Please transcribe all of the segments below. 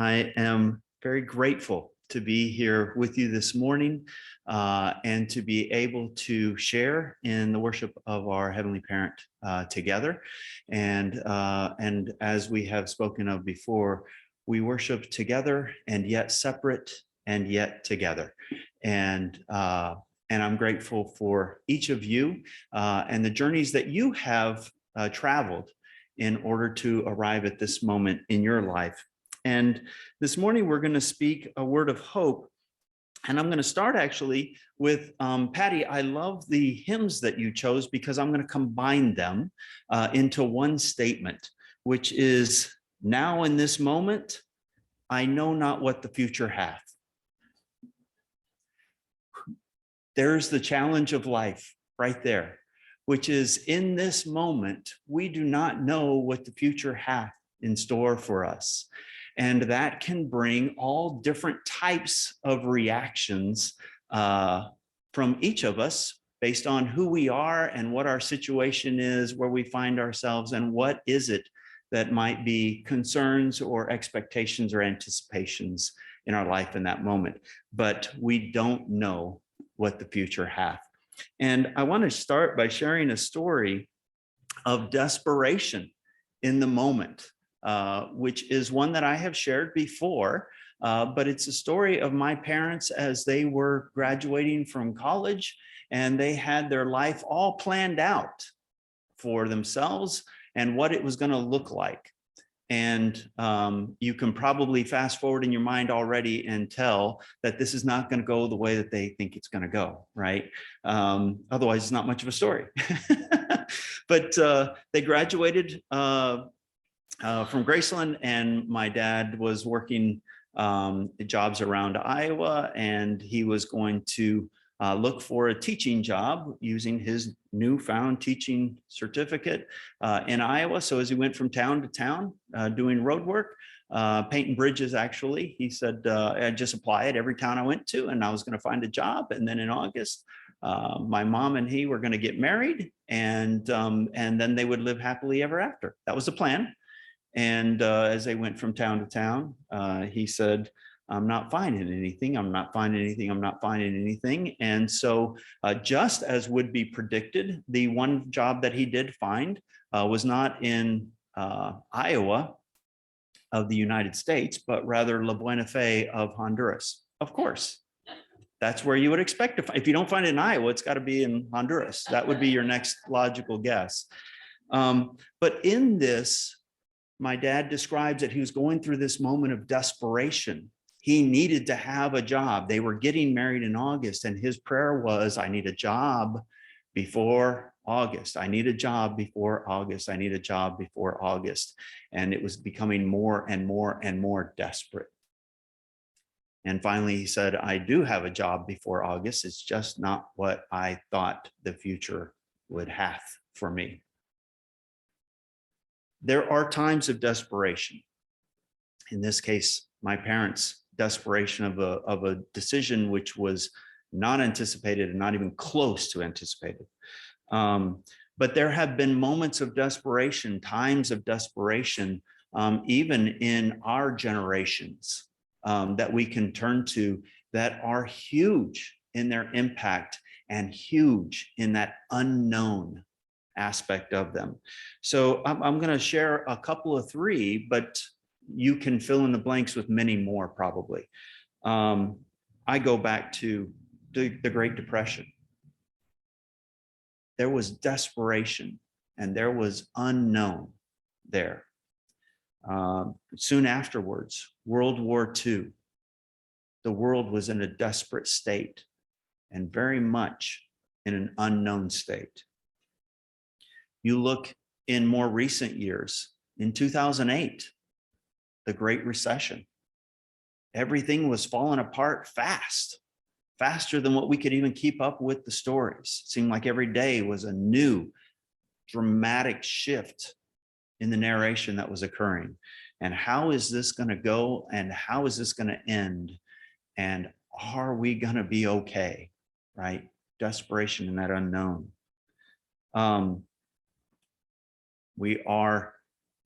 I am very grateful to be here with you this morning and to be able to share in the worship of our Heavenly Parent together. And as we have spoken of before, we worship together and yet separate and yet together. And I'm grateful for each of you and the journeys that you have traveled in order to arrive at this moment in your life. And this morning, we're going to speak a word of hope. And I'm going to start actually with Patty. I love the hymns that you chose because I'm going to combine them into one statement, which is, now in this moment, I know not what the future hath. There's the challenge of life right there, which is in this moment, we do not know what the future hath in store for us. And that can bring all different types of reactions from each of us based on who we are and what our situation is, where we find ourselves, and what is it that might be concerns or expectations or anticipations in our life in that moment. But we don't know what the future hath. And I want to start by sharing a story of desperation in the moment. Which is one that I have shared before, but it's a story of my parents as they were graduating from college, and they had their life all planned out for themselves and what it was going to look like. And you can probably fast forward in your mind already and tell that this is not going to go the way that they think it's going to go, right? Otherwise, it's not much of a story. But they graduated from Graceland, and my dad was working jobs around Iowa, and he was going to look for a teaching job using his newfound teaching certificate in Iowa. So as he went from town to town doing road work, painting bridges, actually, he said, I'd just apply at every town I went to, and I was going to find a job. And then in August, my mom and he were going to get married, and then they would live happily ever after. That was the plan. And as they went from town to town, he said, I'm not finding anything. I'm not finding anything. I'm not finding anything. And so just as would be predicted, the one job that he did find was not in Iowa of the United States, but rather La Buena Fe of Honduras. Of course, that's where you would expect to find. If you don't find it in Iowa, it's got to be in Honduras. That would be your next logical guess. But in this, my dad describes that he was going through this moment of desperation. He needed to have a job. They were getting married in August, and his prayer was, I need a job before August. I need a job before August. I need a job before August. And it was becoming more and more and more desperate. And finally, he said, I do have a job before August. It's just not what I thought the future would have for me. There are times of desperation. In this case, my parents' desperation of a decision which was not anticipated and not even close to anticipated. But there have been moments of desperation, times of desperation, even in our generations that we can turn to that are huge in their impact and huge in that unknown aspect of them. So I'm going to share a couple of three, but you can fill in the blanks with many more probably. I go back to the Great Depression. There was desperation and there was unknown there. Soon afterwards, World War II, the world was in a desperate state and very much in an unknown state. You look in more recent years, in 2008, the Great Recession. Everything was falling apart fast, faster than what we could even keep up with the stories. It seemed like every day was a new dramatic shift in the narration that was occurring. And how is this going to go? And how is this going to end? And are we going to be okay? Right? Desperation in that unknown. We are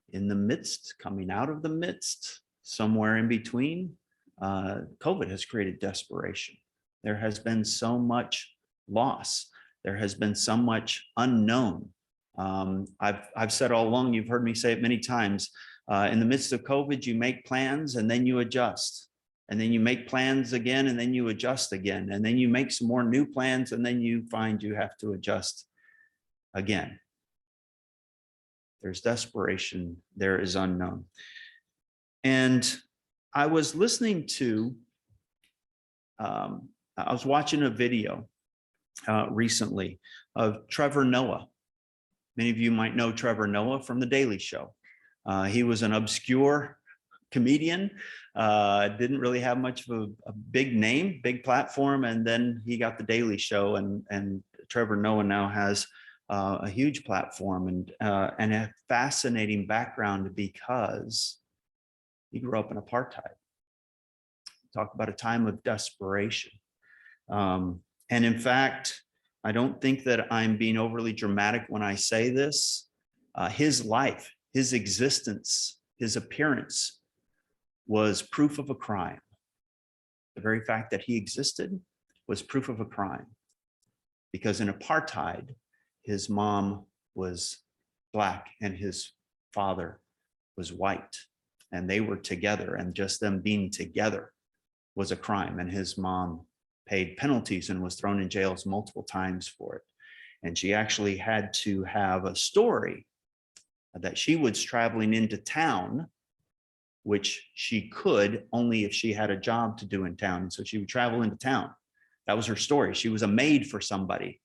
in the midst, coming out of the midst somewhere in between, COVID has created desperation. There has been so much loss. There has been so much unknown. I've said all along, you've heard me say it many times, in the midst of COVID, you make plans and then you adjust. And then you make plans again and then you adjust again. And then you make some more new plans and then you find you have to adjust again. There's desperation, there is unknown. And I was listening to, I was watching a video recently of Trevor Noah. Many of you might know Trevor Noah from The Daily Show. He was an obscure comedian, didn't really have much of a big name, big platform, and then he got The Daily Show, and Trevor Noah now has a huge platform and a fascinating background because he grew up in apartheid. Talk about a time of desperation. And in fact, I don't think that I'm being overly dramatic when I say this. His life, his existence, his appearance was proof of a crime. The very fact that he existed was proof of a crime, because in apartheid, his mom was Black and his father was white, and they were together, and just them being together was a crime. And his mom paid penalties and was thrown in jails multiple times for it. And she actually had to have a story that she was traveling into town, which she could only if she had a job to do in town. And so she would travel into town. That was her story. She was a maid for somebody.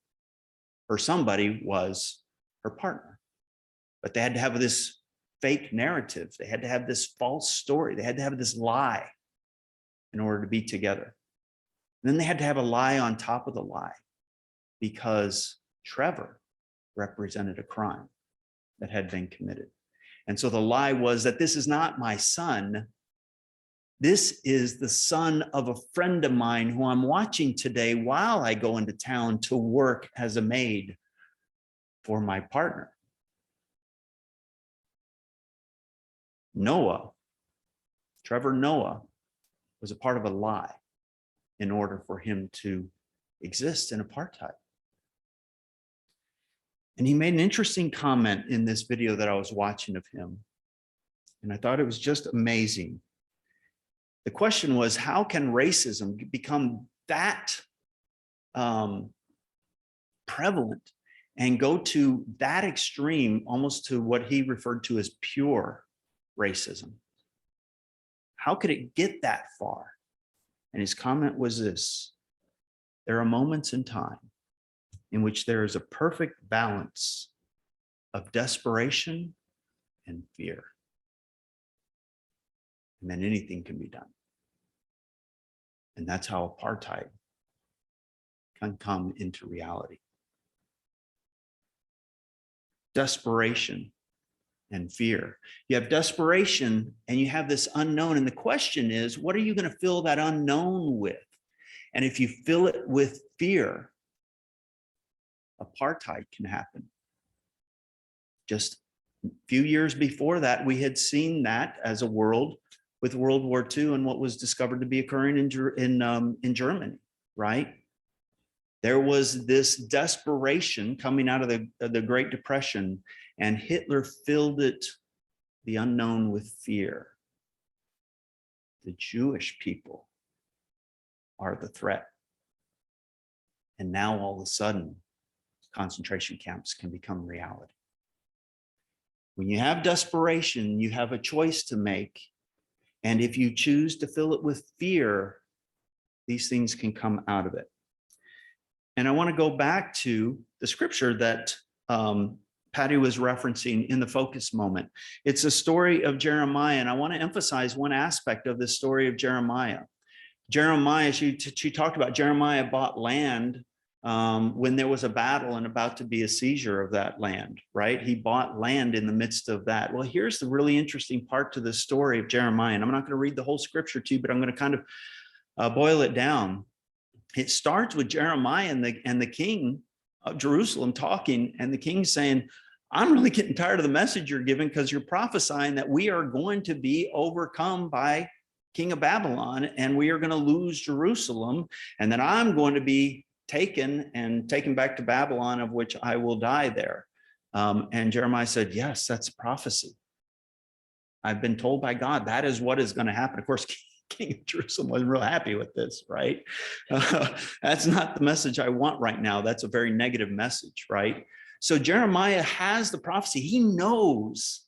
Her somebody was her partner. But they had to have this fake narrative. They had to have this false story. They had to have this lie in order to be together. And then they had to have a lie on top of the lie, because Trevor represented a crime that had been committed. And so the lie was that this is not my son. This is the son of a friend of mine who I'm watching today while I go into town to work as a maid for my partner. Noah, Trevor Noah, was a part of a lie in order for him to exist in apartheid. And he made an interesting comment in this video that I was watching of him, and I thought it was just amazing. The question was, how can racism become that prevalent and go to that extreme, almost to what he referred to as pure racism? How could it get that far? And his comment was this: there are moments in time in which there is a perfect balance of desperation and fear. And then anything can be done. And that's how apartheid can come into reality. Desperation and fear. You have desperation and you have this unknown. And the question is, what are you going to fill that unknown with? And if you fill it with fear, apartheid can happen. Just a few years before that, we had seen that as a world with World War II and what was discovered to be occurring in Germany, right? There was this desperation coming out of the Great Depression, and Hitler filled it, the unknown, with fear. The Jewish people are the threat. And now all of a sudden, concentration camps can become reality. When you have desperation, you have a choice to make. And if you choose to fill it with fear, these things can come out of it. And I want to go back to the scripture that Patty was referencing in the focus moment. It's a story of Jeremiah, and I want to emphasize one aspect of this story of Jeremiah. Jeremiah, she talked about Jeremiah bought land when there was a battle and about to be a seizure of that land, right? He bought land in the midst of that. Well, here's the really interesting part to the story of Jeremiah, and I'm not going to read the whole scripture to you, but I'm going to kind of boil it down. It starts with Jeremiah and the king of Jerusalem talking, and the king saying, I'm really getting tired of the message you're giving because you're prophesying that we are going to be overcome by King of Babylon and we are going to lose Jerusalem. And then I'm going to be taken back to Babylon, of which I will die there. And Jeremiah said, yes, that's prophecy. I've been told by God that is what is going to happen. Of course, King of Jerusalem wasn't real happy with this, right? That's not the message I want right now. That's a very negative message, right? So Jeremiah has the prophecy. He knows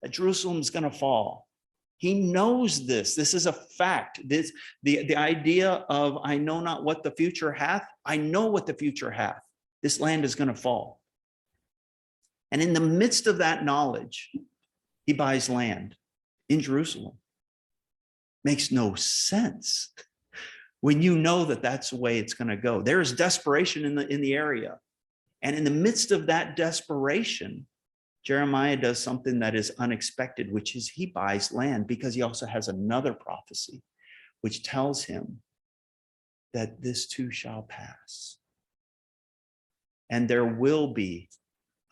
that Jerusalem's going to fall. He knows this. This is a fact. The idea of I know not what the future hath. I know what the future hath. This land is going to fall. And in the midst of that knowledge, he buys land in Jerusalem. Makes no sense when you know that that's the way it's going to go. There is desperation in the area. And in the midst of that desperation, Jeremiah does something that is unexpected, which is he buys land because he also has another prophecy, which tells him that this too shall pass. And there will be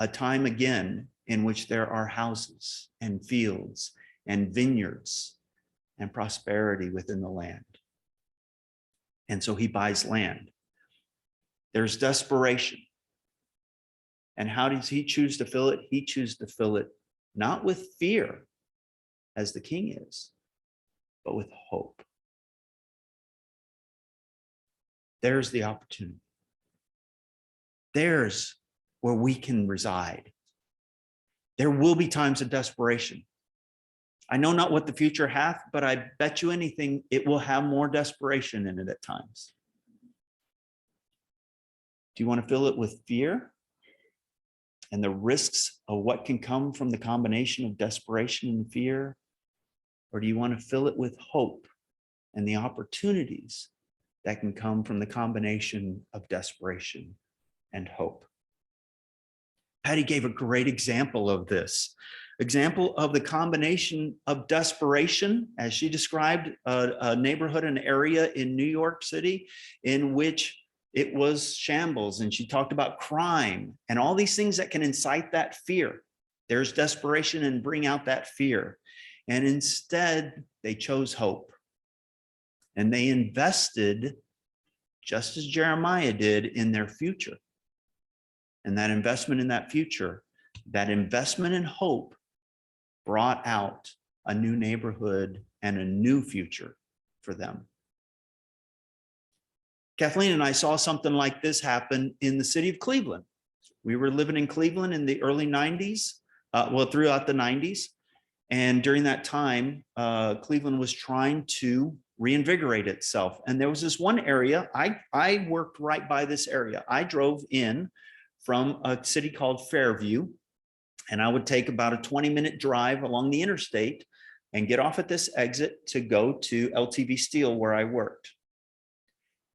a time again in which there are houses and fields and vineyards and prosperity within the land. And so he buys land. There's desperation. And how does he choose to fill it? He chooses to fill it not with fear, as the king is, but with hope. There's the opportunity. There's where we can reside. There will be times of desperation. I know not what the future hath, but I bet you anything it will have more desperation in it at times. Do you want to fill it with fear and the risks of what can come from the combination of desperation and fear? Or do you want to fill it with hope and the opportunities that can come from the combination of desperation and hope? Patty gave a great example of this. Example of the combination of desperation, as she described a neighborhood, an area in New York City in which it was shambles, and she talked about crime and all these things that can incite that fear. There's desperation and bring out that fear. And instead, they chose hope. And they invested, just as Jeremiah did, in their future. And that investment in that future, that investment in hope, brought out a new neighborhood and a new future for them. Kathleen and I saw something like this happen in the city of Cleveland. We were living in Cleveland in the early 90s, throughout the 90s. And during that time, Cleveland was trying to reinvigorate itself. And there was this one area, I worked right by this area. I drove in from a city called Fairview, and I would take about a 20-minute drive along the interstate and get off at this exit to go to LTV Steel where I worked.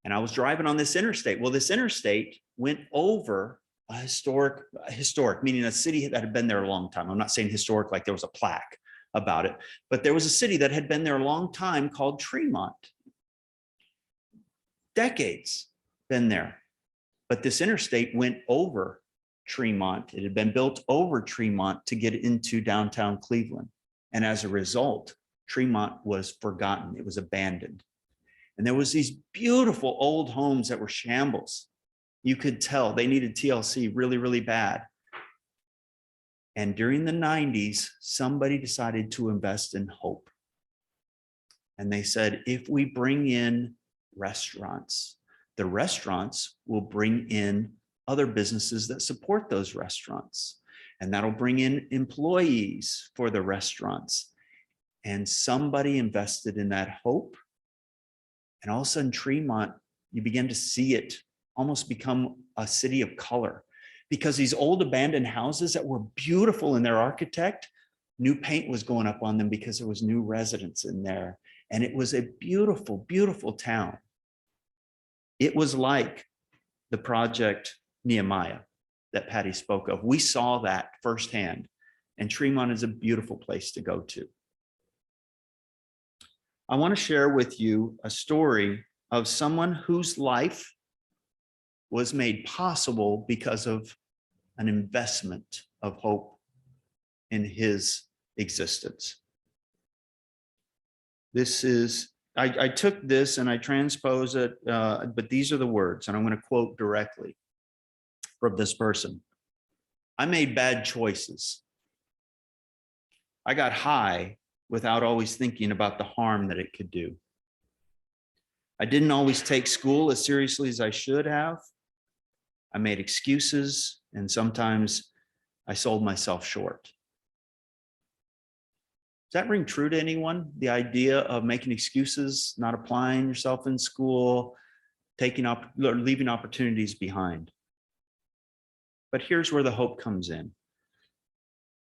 And I was driving on this interstate. Well, this interstate went over a historic, meaning a city that had been there a long time. I'm not saying historic like there was a plaque about it, but there was a city that had been there a long time called Tremont. Decades been there. But this interstate went over Tremont. It had been built over Tremont to get into downtown Cleveland. And as a result, Tremont was forgotten. It was abandoned. And there was these beautiful old homes that were shambles. You could tell they needed TLC really, really bad. And during the 90s, somebody decided to invest in hope. And they said, if we bring in restaurants, the restaurants will bring in other businesses that support those restaurants. And that'll bring in employees for the restaurants. And somebody invested in that hope. And all of a sudden, Tremont, you begin to see it almost become a city of color, because these old abandoned houses that were beautiful in their architect, new paint was going up on them because there was new residents in there. And it was a beautiful, beautiful town. It was like the project Nehemiah that Patty spoke of. We saw that firsthand, and Tremont is a beautiful place to go to. I want to share with you a story of someone whose life was made possible because of an investment of hope in his existence. This is, I took this and I transpose it, but these are the words, and I'm going to quote directly from this person. I made bad choices. I got high without always thinking about the harm that it could do. I didn't always take school as seriously as I should have. I made excuses, and sometimes I sold myself short. Does that ring true to anyone? The idea of making excuses, not applying yourself in school, leaving opportunities behind. But here's where the hope comes in.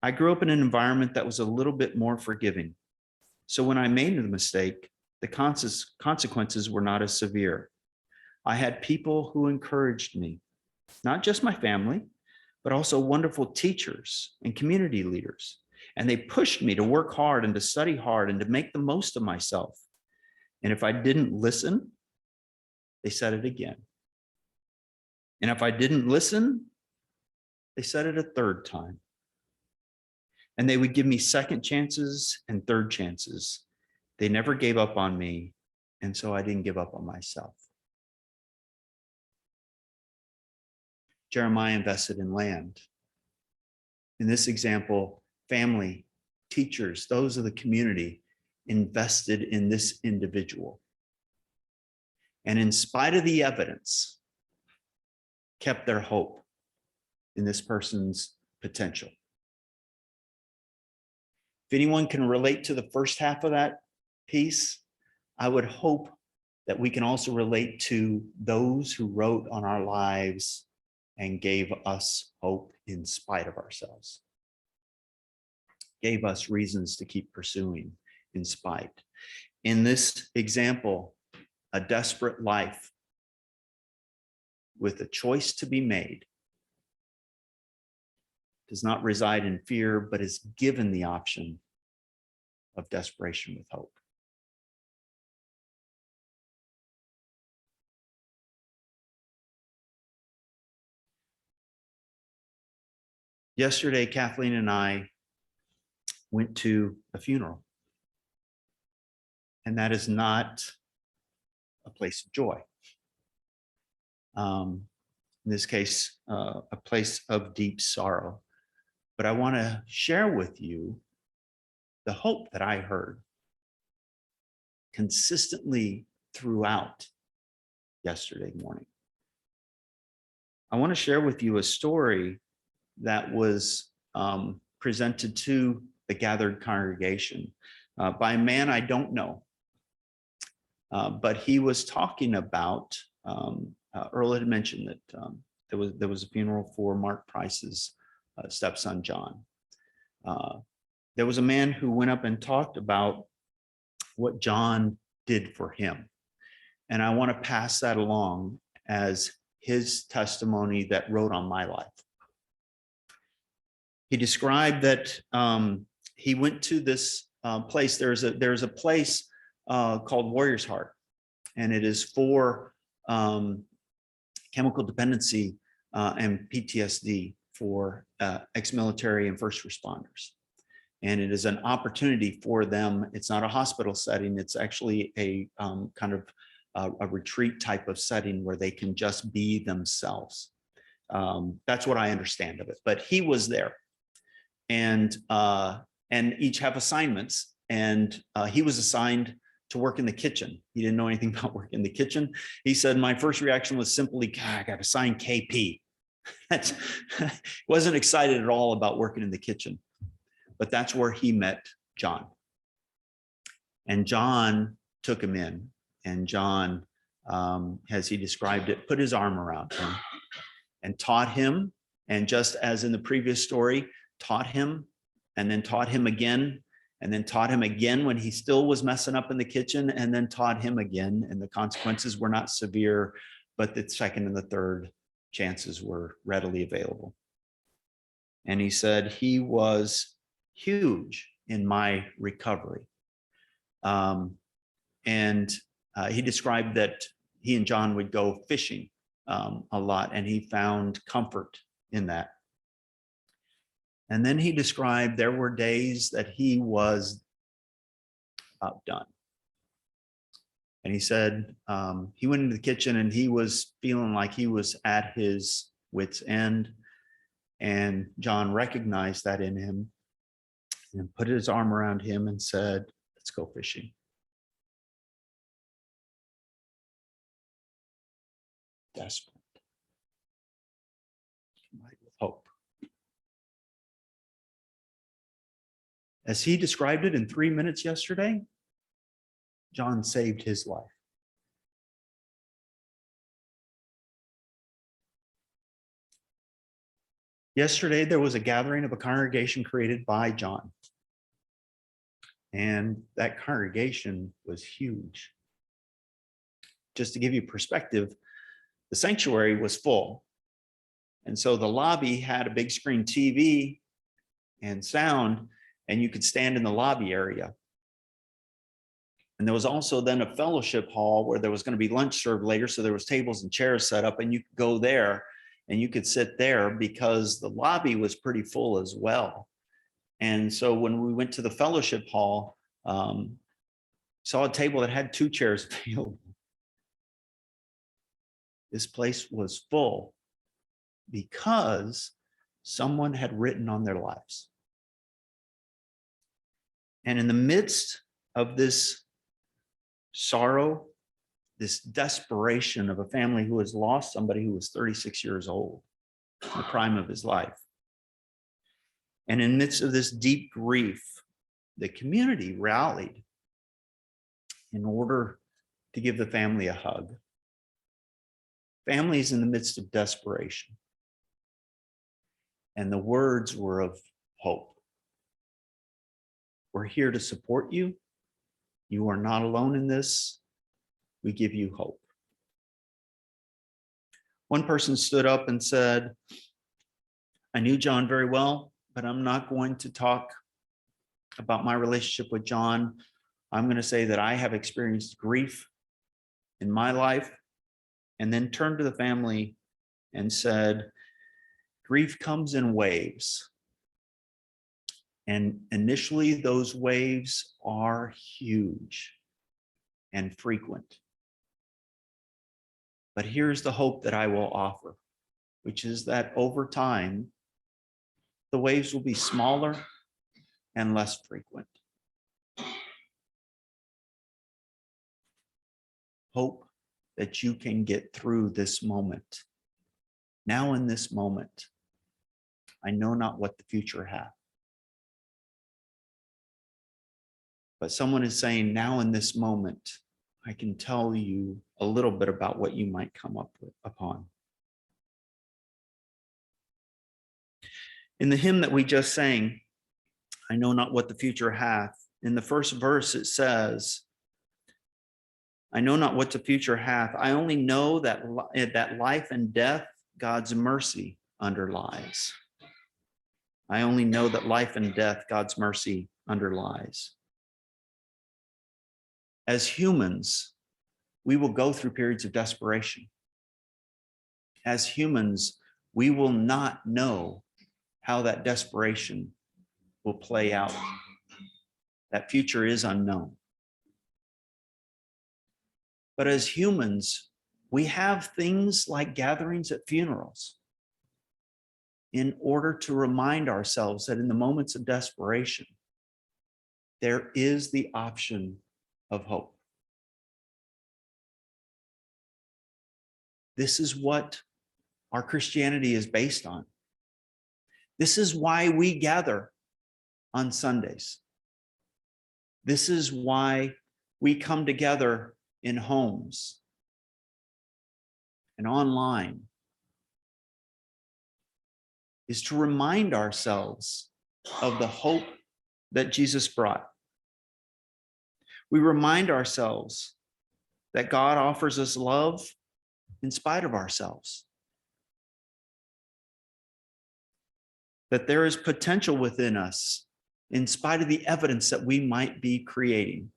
I grew up in an environment that was a little bit more forgiving. So when I made the mistake, the consequences were not as severe. I had people who encouraged me, not just my family, but also wonderful teachers and community leaders. And they pushed me to work hard and to study hard and to make the most of myself. And if I didn't listen, they said it again. And if I didn't listen, they said it a third time. And they would give me second chances and third chances. They never gave up on me, and so I didn't give up on myself. Jeremiah invested in land. In this example, family, teachers, those of the community invested in this individual. And in spite of the evidence, kept their hope in this person's potential. If anyone can relate to the first half of that piece, I would hope that we can also relate to those who wrote on our lives and gave us hope in spite of ourselves. Gave us reasons to keep pursuing in spite. In this example, a desperate life with a choice to be made does not reside in fear, but is given the option of desperation with hope. Yesterday, Kathleen and I went to a funeral, and that is not a place of joy. In this case, a place of deep sorrow. But I want to share with you the hope that I heard consistently throughout yesterday morning. I want to share with you a story that was presented to the gathered congregation by a man I don't know. But he was talking about, Earl had mentioned that there was a funeral for Mark Price's stepson, John. There was a man who went up and talked about what John did for him. And I want to pass that along as his testimony that wrote on my life. He described that he went to this place. There's a place called Warrior's Heart, and it is for chemical dependency and PTSD for ex-military and first responders. And it is an opportunity for them. It's not a hospital setting. It's actually a kind of a retreat type of setting where they can just be themselves. That's what I understand of it. But he was there, and each have assignments. And he was assigned to work in the kitchen. He didn't know anything about working in the kitchen. He said, my first reaction was simply, God, I got assigned KP. Wasn't excited at all about working in the kitchen. But that's where he met John. And John took him in. And John, as he described it, put his arm around him and taught him. And just as in the previous story, taught him and then taught him again, and then taught him again when he still was messing up in the kitchen, and then taught him again. And the consequences were not severe, but the second and the third chances were readily available. And he said he was huge in my recovery. He described that he and John would go fishing a lot, and he found comfort in that. And then he described there were days that he was outdone. And he said he went into the kitchen and he was feeling like he was at his wit's end. And John recognized that in him and put his arm around him and said, let's go fishing. Desperate. With hope. As he described it in 3 minutes yesterday, John saved his life. Yesterday, there was a gathering of a congregation created by John. And that congregation was huge. Just to give you perspective, the sanctuary was full. And so the lobby had a big screen TV and sound, and you could stand in the lobby area. And there was also then a fellowship hall where there was going to be lunch served later. So there was tables and chairs set up, and you could go there and you could sit there because the lobby was pretty full as well. And so when we went to the fellowship hall, saw a table that had 2 chairs available. This place was full because someone had written on their lives. And in the midst of this sorrow, this desperation of a family who has lost somebody who was 36 years old, in the prime of his life, and in the midst of this deep grief, the community rallied in order to give the family a hug. Families in the midst of desperation. And the words were of hope. We're here to support you. You are not alone in this. We give you hope. One person stood up and said, I knew John very well, but I'm not going to talk about my relationship with John. I'm going to say that I have experienced grief in my life, and then turned to the family and said, grief comes in waves. And initially, those waves are huge and frequent. But here's the hope that I will offer, which is that over time, the waves will be smaller and less frequent. Hope that you can get through this moment. Now in this moment, I know not what the future hath. But someone is saying, now in this moment, I can tell you a little bit about what you might come upon. In the hymn that we just sang, I know not what the future hath, in the first verse it says, I know not what the future hath. I only know that life and death, God's mercy underlies. I only know that life and death, God's mercy underlies. As humans, we will go through periods of desperation. As humans, we will not know how that desperation will play out. That future is unknown. But as humans, we have things like gatherings at funerals in order to remind ourselves that in the moments of desperation, there is the option of hope. This is what our Christianity is based on. This is why we gather on Sundays. This is why we come together in homes and online, is to remind ourselves of the hope that Jesus brought. We remind ourselves that God offers us love in spite of ourselves. That there is potential within us in spite of the evidence that we might be creating.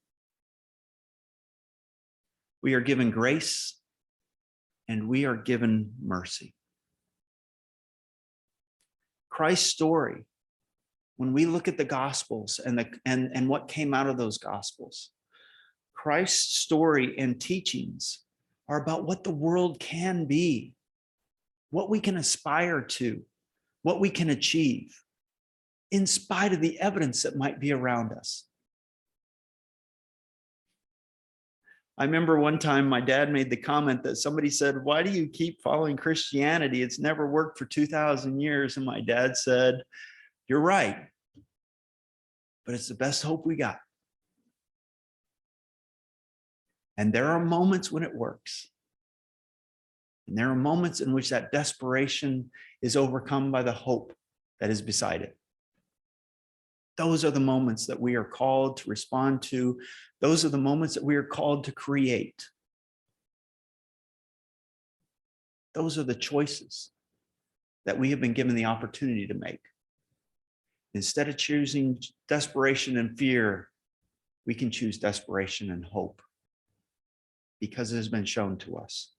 We are given grace and we are given mercy. Christ's story when we look at the Gospels and what came out of those Gospels, Christ's story and teachings are about what the world can be, what we can aspire to, what we can achieve, in spite of the evidence that might be around us. I remember one time my dad made the comment that somebody said, "Why do you keep following Christianity? It's never worked for 2,000 years." And my dad said, "You're right, but it's the best hope we got." And there are moments when it works. And there are moments in which that desperation is overcome by the hope that is beside it. Those are the moments that we are called to respond to. Those are the moments that we are called to create. Those are the choices that we have been given the opportunity to make. Instead of choosing desperation and fear, we can choose desperation and hope, because it has been shown to us.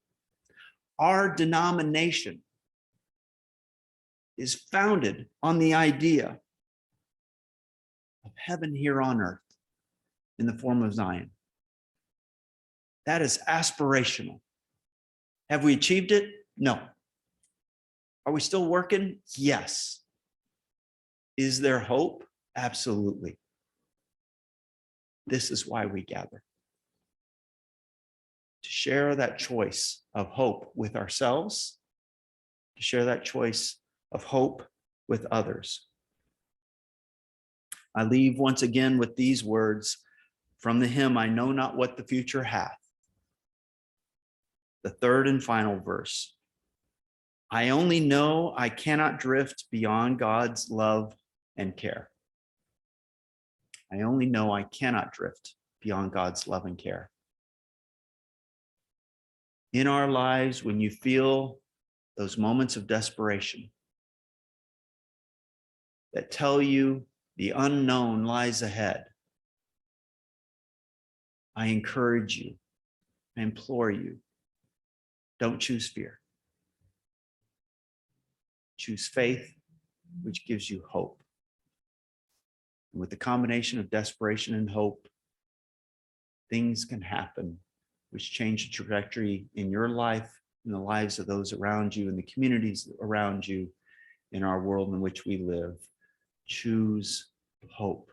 Our denomination is founded on the idea of heaven here on earth in the form of Zion. That is aspirational. Have we achieved it? No. Are we still working? Yes. Is there hope? Absolutely. This is why we gather. To share that choice of hope with ourselves, to share that choice of hope with others. I leave once again with these words from the hymn, "I Know Not What the Future Hath." The third and final verse. I only know I cannot drift beyond God's love and care. I only know I cannot drift beyond God's love and care. In our lives, when you feel those moments of desperation that tell you the unknown lies ahead, I encourage you, I implore you, don't choose fear. Choose faith, which gives you hope. And with the combination of desperation and hope, things can happen which change the trajectory in your life, in the lives of those around you, in the communities around you, in our world in which we live. Choose hope.